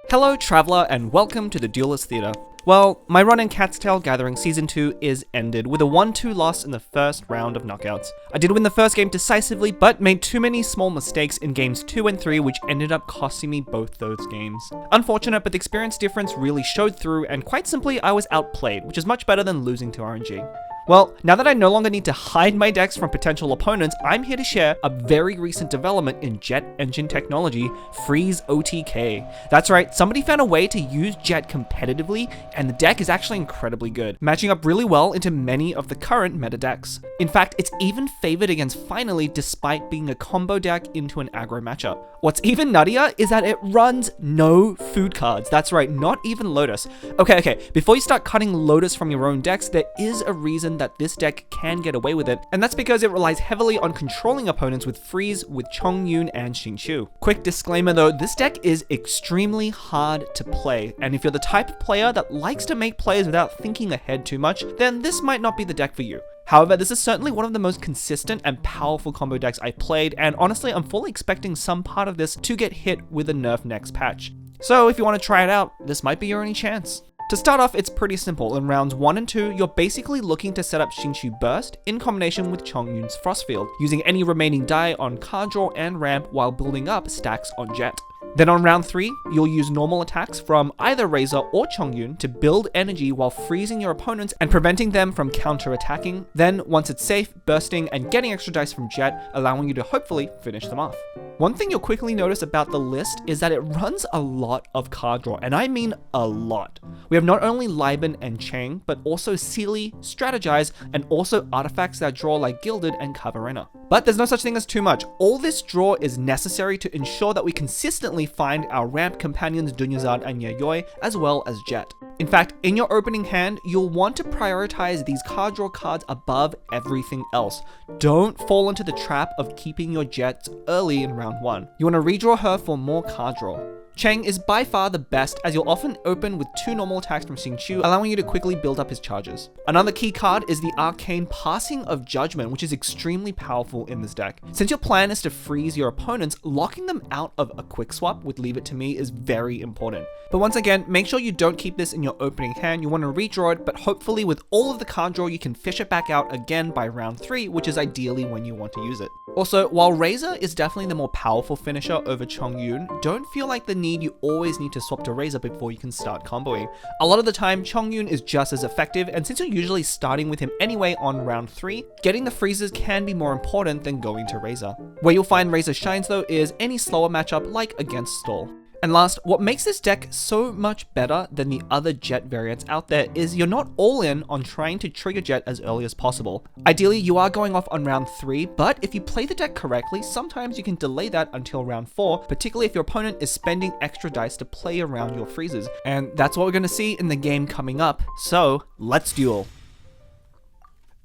Hello Traveller and welcome to the Duelist Theater. Well, my run in Cat's Tail Gathering Season 2 is ended with a 1-2 loss in the first round of knockouts. I did win the first game decisively, but made too many small mistakes in games 2 and 3 which ended up costing me both those games. Unfortunate, but the experience difference really showed through, and quite simply I was outplayed, which is much better than losing to RNG. Well, now that I no longer need to hide my decks from potential opponents, I'm here to share a very recent development in Jeht engine technology, Freeze OTK. That's right, somebody found a way to use Jeht competitively, and the deck is actually incredibly good, matching up really well into many of the current meta decks. In fact, it's even favored against Finally despite being a combo deck into an aggro matchup. What's even nuttier is that it runs no food cards. That's right, not even Lotus. Okay, before you start cutting Lotus from your own decks, there is a reason that this deck can get away with it, and that's because it relies heavily on controlling opponents with Freeze with Chongyun and Xingqiu. Quick disclaimer though, this deck is extremely hard to play, and if you're the type of player that likes to make plays without thinking ahead too much, then this might not be the deck for you. However, this is certainly one of the most consistent and powerful combo decks I played, and honestly, I'm fully expecting some part of this to get hit with a nerf next patch. So if you want to try it out, this might be your only chance. To start off, it's pretty simple. In rounds 1 and 2, you're basically looking to set up Xingqiu Burst in combination with Chongyun's Frostfield, using any remaining die on card draw and ramp while building up stacks on Jeht. Then on round 3, you'll use normal attacks from either Razor or Chongyun to build energy while freezing your opponents and preventing them from counter-attacking. Then, once it's safe, bursting and getting extra dice from Jeht, allowing you to hopefully finish them off. One thing you'll quickly notice about the list is that it runs a lot of card draw, and I mean a lot. We have not only Liben and Chang, but also Sealy, Strategize, and also artifacts that draw like Gilded and Cavarena. But there's no such thing as too much. All this draw is necessary to ensure that we consistently find our ramp companions Dunyazad and Yayoi, as well as Jeht. In fact, in your opening hand, you'll want to prioritize these card draw cards above everything else. Don't fall into the trap of keeping your Jets early in round 1. You want to redraw her for more card draw. Chang is by far the best, as you'll often open with 2 normal attacks from Xingqiu, allowing you to quickly build up his charges. Another key card is the Arcane Passing of Judgment, which is extremely powerful in this deck. Since your plan is to freeze your opponents, locking them out of a quick swap with Leave It To Me is very important. But once again, make sure you don't keep this in your opening hand. You want to redraw it, but hopefully with all of the card draw, you can fish it back out again by round 3, which is ideally when you want to use it. Also, while Razor is definitely the more powerful finisher over Chongyun, don't feel like you always need to swap to Razor before you can start comboing. A lot of the time, Chongyun is just as effective, and since you're usually starting with him anyway on round 3, getting the freezes can be more important than going to Razor. Where you'll find Razor shines though is any slower matchup like against Stall. And last, what makes this deck so much better than the other Jeht variants out there is you're not all in on trying to trigger Jeht as early as possible. Ideally, you are going off on round 3, but if you play the deck correctly, sometimes you can delay that until round 4, particularly if your opponent is spending extra dice to play around your freezes. And that's what we're going to see in the game coming up, so let's duel.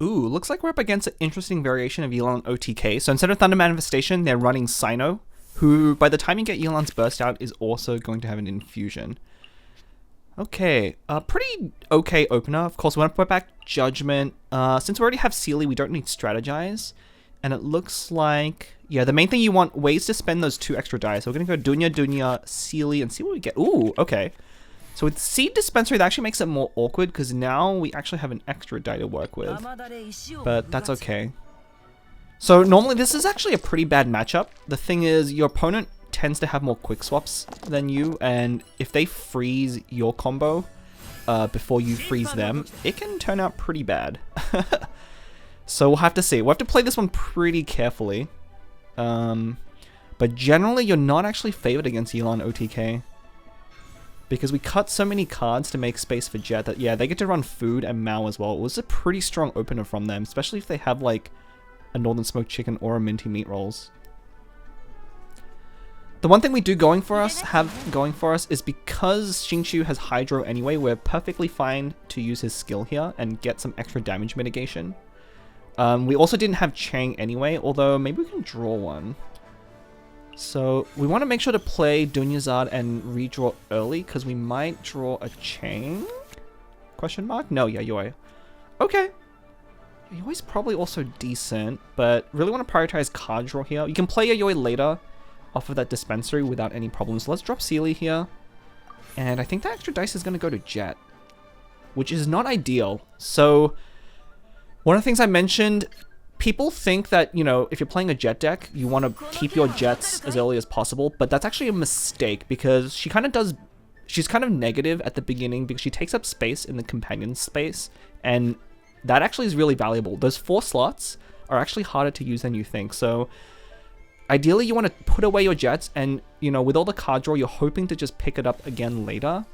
Ooh, looks like we're up against an interesting variation of Yelan OTK. So instead of Thunder Manifestation, they're running Sino, who, by the time you get Yelan's Burst out, is also going to have an Infusion. Okay, pretty okay opener. Of course, we want to put back Judgment. Since we already have Sealy, we don't need Strategize. And it looks like, yeah, the main thing you want, ways to spend those 2 extra dice. So we're going to go Dunya, Sealy, and see what we get. Ooh, okay. So with Seed Dispensary, that actually makes it more awkward, because now we actually have an extra die to work with. But that's okay. So normally this is actually a pretty bad matchup. The thing is, your opponent tends to have more quick swaps than you, and if they freeze your combo before you freeze them, it can turn out pretty bad. So we'll have to see. We'll have to play this one pretty carefully. But generally, you're not actually favored against Yelan OTK, because we cut so many cards to make space for Jeht that, yeah, they get to run food and Mao as well. It was a pretty strong opener from them, especially if they have like a Northern Smoked Chicken or a Minty Meat Rolls. The one thing we do have going for us is because Xingqiu has Hydro anyway, we're perfectly fine to use his skill here and get some extra damage mitigation. We also didn't have Chang anyway, although maybe we can draw one. So we want to make sure to play Dunyazad and redraw early, because we might draw a Chang? Question mark? No, Yayoi. Okay. Yayoi's probably also decent, but really want to prioritize card draw here. You can play Yayoi later off of that dispensary without any problems. Let's drop Sealy here. And I think that extra dice is going to go to Jeht, which is not ideal. So one of the things I mentioned, people think that, you know, if you're playing a Jeht deck, you want to keep your Jets as early as possible, but that's actually a mistake because she kind of does, she's kind of negative at the beginning because she takes up space in the companion space, and that actually is really valuable. Those 4 slots are actually harder to use than you think. So ideally you want to put away your Jets, and, you know, with all the card draw, you're hoping to just pick it up again later.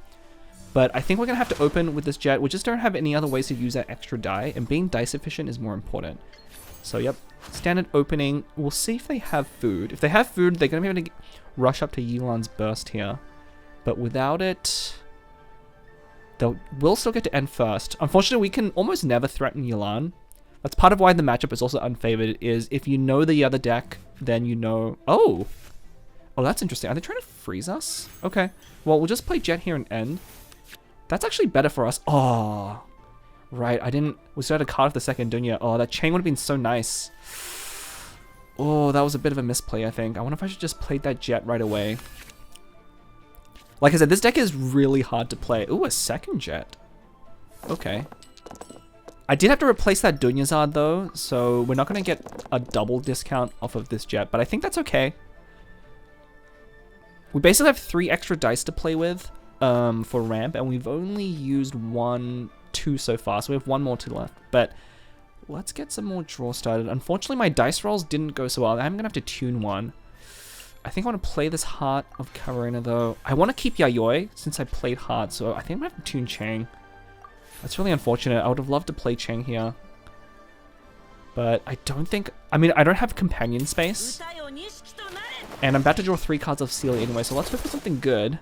But I think we're going to have to open with this Jeht. We just don't have any other ways to use that extra die, and being dice efficient is more important. So yep, standard opening. We'll see if they have food. If they have food, they're going to be able to rush up to Yilan's burst here. But without it, we'll still get to end first. Unfortunately, we can almost never threaten Yilan. That's part of why the matchup is also unfavored, is if you know the other deck, then you know... Oh, that's interesting. Are they trying to freeze us? Okay, well, we'll just play Jeht here and end. That's actually better for us. Oh, right. We still had a card for the second Dunya. Oh, that chain would have been so nice. Oh, that was a bit of a misplay, I think. I wonder if I should just play that Jeht right away. Like I said, this deck is really hard to play. Ooh, a second Jeht. Okay. I did have to replace that Dunyazad though, so we're not going to get a double discount off of this Jeht, but I think that's okay. We basically have 3 extra dice to play with. For ramp, and we've only used 2 so far, so we have 1 more to left. But let's get some more draw started. Unfortunately, my dice rolls didn't go so well. I'm gonna have to tune one. I think I want to play this Heart of Karina though. I want to keep Yayoi since I played Heart, so I think I'm gonna have to tune Chang. That's really unfortunate. I would have loved to play Chang here, but I don't think. I mean, I don't have companion space, and I'm about to draw 3 cards of Sealy anyway. So let's hope for something good.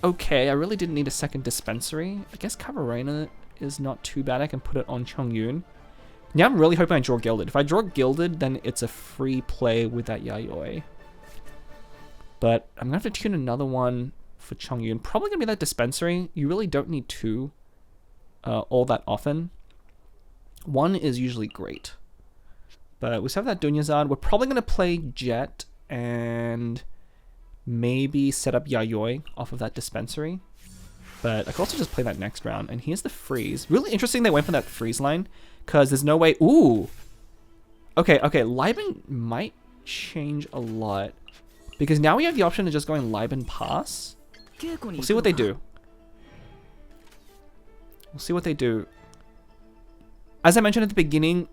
Okay, I really didn't need a second dispensary. I guess Cavarena is not too bad. I can put it on Chongyun. Now I'm really hoping I draw Gilded. If I draw Gilded, then it's a free play with that Yayoi. But I'm going to have to tune another one for Chongyun. Probably going to be that dispensary. You really don't need 2 all that often. 1 is usually great. But we still have that Dunyazad. We're probably going to play Jeht and... maybe set up Yayoi off of that dispensary. But I could also just play that next round. And here's the freeze. Really interesting they went for that freeze line, because there's no way... Ooh! Okay, Liben might change a lot. Because now we have the option of just going Liben pass. We'll see what they do. As I mentioned at the beginning,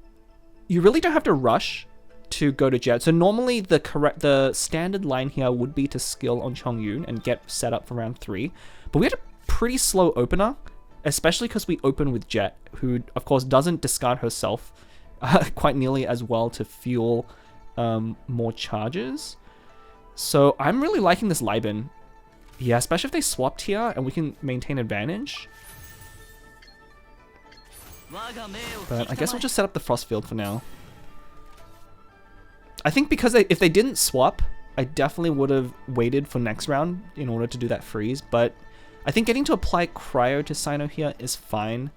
you really don't have to rush to go to Jeht. So normally the standard line here would be to skill on Chongyun and get set up for round 3. But we had a pretty slow opener, especially because we open with Jeht, who of course doesn't discard herself quite nearly as well to fuel more charges. So I'm really liking this Liben. Yeah, especially if they swapped here and we can maintain advantage. But I guess we'll just set up the Frost Field for now. I think because if they didn't swap, I definitely would have waited for next round in order to do that freeze. But I think getting to apply Cryo to Sino here is fine.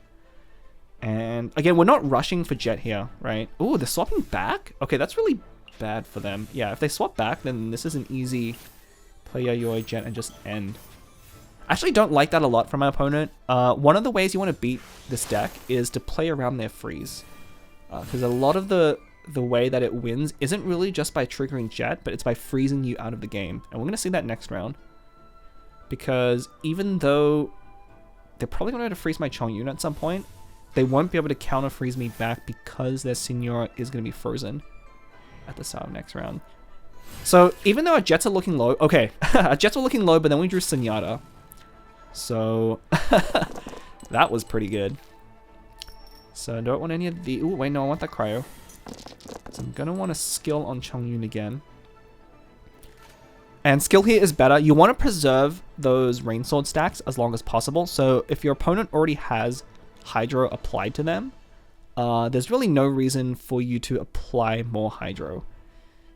And again, we're not rushing for Jeht here, right? Ooh, they're swapping back? Okay, that's really bad for them. Yeah, if they swap back, then this is an easy play Yayoi, Jeht, and just end. I actually don't like that a lot from my opponent. One of the ways you want to beat this deck is to play around their freeze. Because a lot of the way that it wins isn't really just by triggering Jeht, but it's by freezing you out of the game. And we're going to see that next round. Because even though they're probably going to have to freeze my Chongyun at some point, they won't be able to counter freeze me back because their Signora is going to be frozen at the start of next round. So even though our Jets are looking low, okay, our Jets were looking low, but then we drew Senyata. So that was pretty good. So I don't want any of the... Ooh, wait, no, I want that Cryo. So I'm going to want to skill on Chongyun again. And skill here is better. You want to preserve those Rain Sword stacks as long as possible. So if your opponent already has Hydro applied to them, there's really no reason for you to apply more Hydro.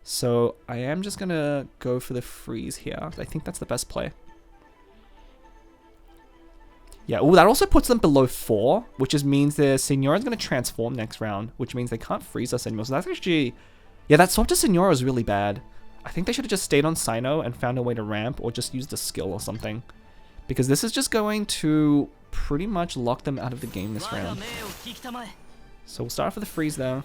So I am just going to go for the freeze here. I think that's the best play. Yeah, ooh, that also puts them below 4, which just means their Signora is going to transform next round, which means they can't freeze us anymore. So that's actually... Yeah, that swap to Signora is really bad. I think they should have just stayed on Sino and found a way to ramp or just used a skill or something. Because this is just going to pretty much lock them out of the game this round. So we'll start off with a freeze there.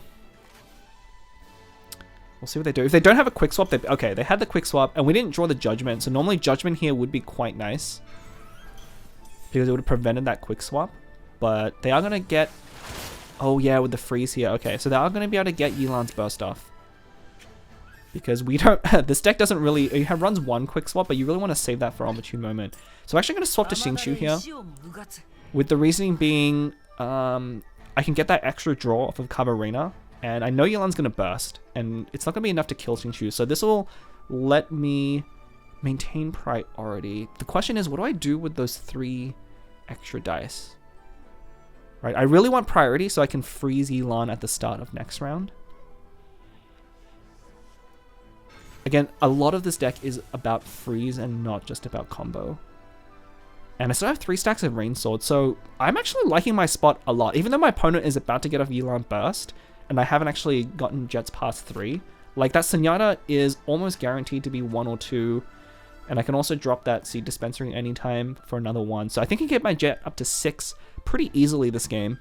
We'll see what they do. If they don't have a quick swap, okay, they had the quick swap and we didn't draw the judgment. So normally judgment here would be quite nice because it would have prevented that quick swap. But they are going to get, oh yeah, with the freeze here. Okay, so they are going to be able to get Yelan's burst off. Because we don't, this deck doesn't really, it runs one quick swap, but you really want to save that for an opportune moment. So I'm actually going to swap to Xingqiu here. With the reasoning being, I can get that extra draw off of Cabarina. And I know Yelan's going to burst. And it's not going to be enough to kill Xingqiu. So this will let me maintain priority. The question is, what do I do with those 3 extra dice? Right, I really want priority so I can freeze Yelan at the start of next round. Again, a lot of this deck is about freeze and not just about combo. And I still have 3 stacks of Rain Sword, so I'm actually liking my spot a lot. Even though my opponent is about to get off Yelan Burst, and I haven't actually gotten Jets past 3, like that Zenyatta is almost guaranteed to be 1 or 2, and I can also drop that Seed Dispensary anytime for another 1. So I think I can get my Jet up to 6 pretty easily this game.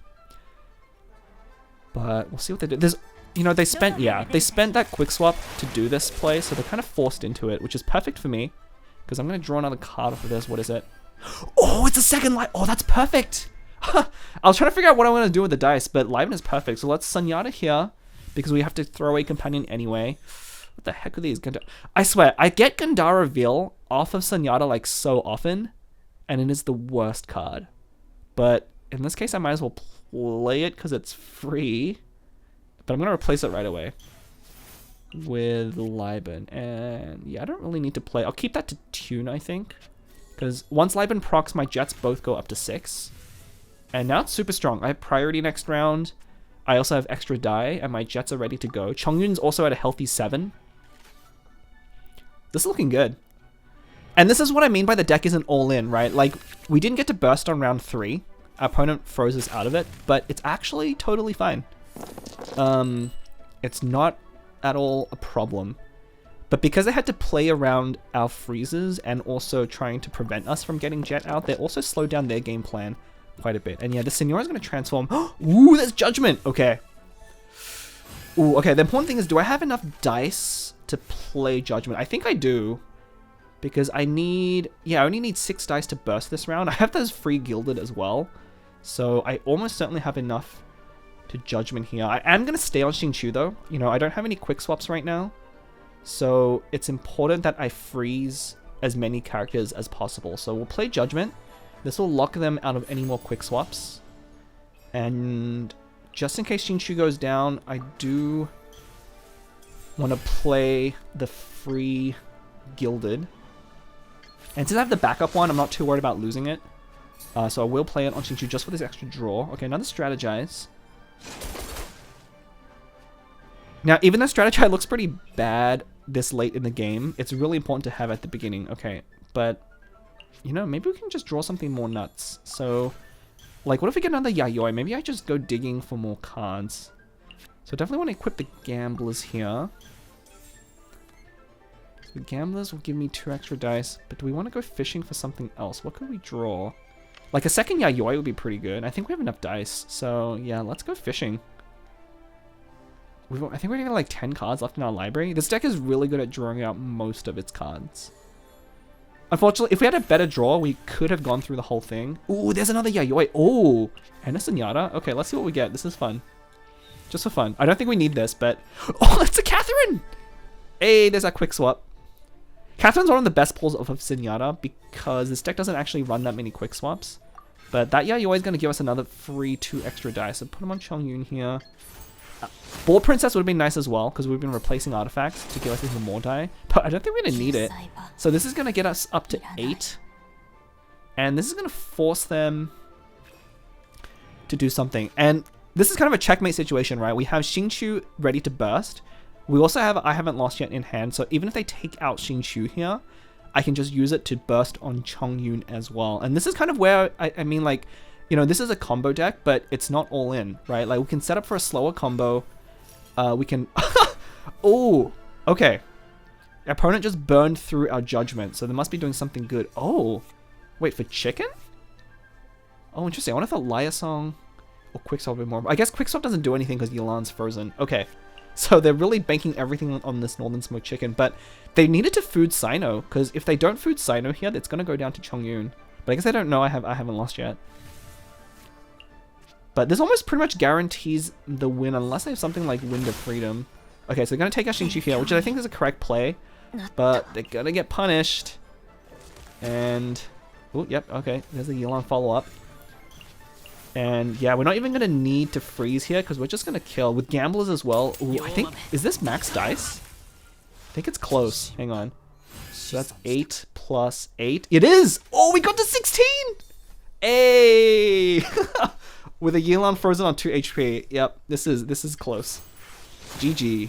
But we'll see what they do. There's, you know, they spent that quick swap to do this play, so they're kind of forced into it, which is perfect for me, because I'm going to draw another card off of this. What is it? Oh, it's a second light. Oh, that's perfect. I was trying to figure out what I want to do with the dice, but Liven is perfect. So let's Zenyatta here, because we have to throw away Companion anyway. What the heck are these? I swear, I get Gandara Veil off of Zenyatta like so often, and it is the worst card. But in this case, I might as well play it because it's free. But I'm going to replace it right away with Liben. And yeah, I don't really need to play. I'll keep that to tune, I think. Because once Liben procs, my Jets both go up to 6. And now it's super strong. I have priority next round. I also have extra die, and my Jets are ready to go. Chongyun's also at a healthy 7. This is looking good. And this is what I mean by the deck isn't all in, right? Like, we didn't get to burst on round 3. Our opponent froze us out of it, but it's actually totally fine. It's not at all a problem. But because they had to play around our freezes and also trying to prevent us from getting Jet out, they also slowed down their game plan quite a bit. And yeah, the Senora is going to transform. Ooh, there's Judgment. Okay. Ooh, okay. The important thing is, do I have enough dice to play Judgment? I think I do. Because I need... Yeah, I only need 6 dice to burst this round. I have those free Gilded as well. So I almost certainly have enough to Judgment here. I am going to stay on Xingqiu though. You know, I don't have any quick swaps right now. So it's important that I freeze as many characters as possible. So we'll play Judgment. This will lock them out of any more quick swaps. And just in case Xingqiu goes down, I do want to play the free Gilded. And since I have the backup one, I'm not too worried about losing it. So I will play it on Xingqiu just for this extra draw. Okay, another Strategize. Now, even though Strategize looks pretty bad this late in the game, it's really important to have at the beginning. Okay, but, you know, maybe we can just draw something more nuts. So, like, what if we get another Yayoi? Maybe I just go digging for more cards. So definitely want to equip the Gamblers here. So the Gamblers will give me 2 extra dice, but do we want to go fishing for something else? What could we draw? Like, a second Yayoi would be pretty good. I think we have enough dice. So, yeah, let's go fishing. I think we're going to have like 10 cards left in our library. This deck is really good at drawing out most of its cards. Unfortunately, if we had a better draw, we could have gone through the whole thing. Ooh, there's another Yayoi. Oh, and a Zenyatta. Okay, let's see what we get. This is fun. Just for fun. I don't think we need this, but... Oh, it's a Catherine! Hey, there's that quick swap. Catherine's one of the best pulls off of Zenyatta because this deck doesn't actually run that many quick swaps. But that Yayoi is going to give us another free 2 extra dice. So put him on Chongyun here. Ball Princess would have been nice as well, because we've been replacing artifacts to give us even more die. But I don't think we're going to need it. So this is going to get us up to 8. And this is going to force them to do something. And this is kind of a checkmate situation, right? We have Xingqiu ready to burst. We also have I Haven't Lost Yet in hand. So even if they take out Xingqiu here, I can just use it to burst on Chongyun as well. And this is kind of where, I mean, like... You know, this is a combo deck, but it's not all in, right? Like, we can set up for a slower combo. We can... Oh, okay. Our opponent just burned through our judgment, so they must be doing something good. Oh, wait, for chicken? Oh, interesting. I wonder if a Liasong or Quickswap would be more. I guess Quickswap doesn't do anything because Yelan's frozen. Okay, so they're really banking everything on this Northern Smoked Chicken, but they needed to food Sino, because if they don't food Sino here, it's going to go down to Chongyun. But I guess I don't know. I haven't lost yet. But this almost pretty much guarantees the win unless they have something like Wind of Freedom. Okay, so they're going to take our Xingqiu here, which I think is a correct play. But they're going to get punished. And... oh, yep, okay. There's a Yelan follow-up. And yeah, we're not even going to need to freeze here because we're just going to kill. With Gamblers as well. Ooh, I think... is this max dice? I think it's close. Hang on. So that's 8 plus 8. It is! Oh, we got to 16! Hey! With a Yelan frozen on 2 HP. Yep, this is close. GG.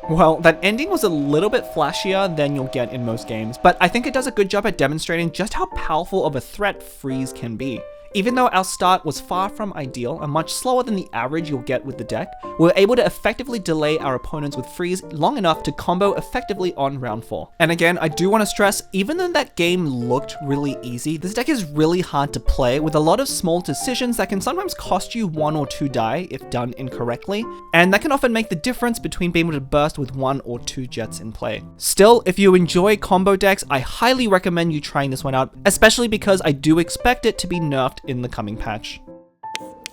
Well, that ending was a little bit flashier than you'll get in most games, but I think it does a good job at demonstrating just how powerful of a threat freeze can be. Even though our start was far from ideal and much slower than the average you'll get with the deck, we were able to effectively delay our opponents with freeze long enough to combo effectively on round 4. And again, I do want to stress, even though that game looked really easy, this deck is really hard to play with a lot of small decisions that can sometimes cost you 1 or 2 die if done incorrectly, and that can often make the difference between being able to burst with 1 or 2 Jets in play. Still, if you enjoy combo decks, I highly recommend you trying this one out, especially because I do expect it to be nerfed in the coming patch.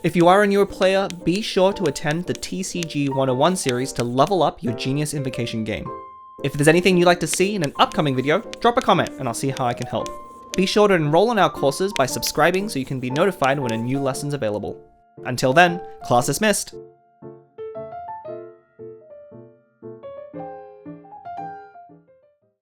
If you are a newer player, be sure to attend the TCG 101 series to level up your Genius Invocation game. If there's anything you'd like to see in an upcoming video, drop a comment and I'll see how I can help. Be sure to enroll in our courses by subscribing so you can be notified when a new lesson's available. Until then, class dismissed!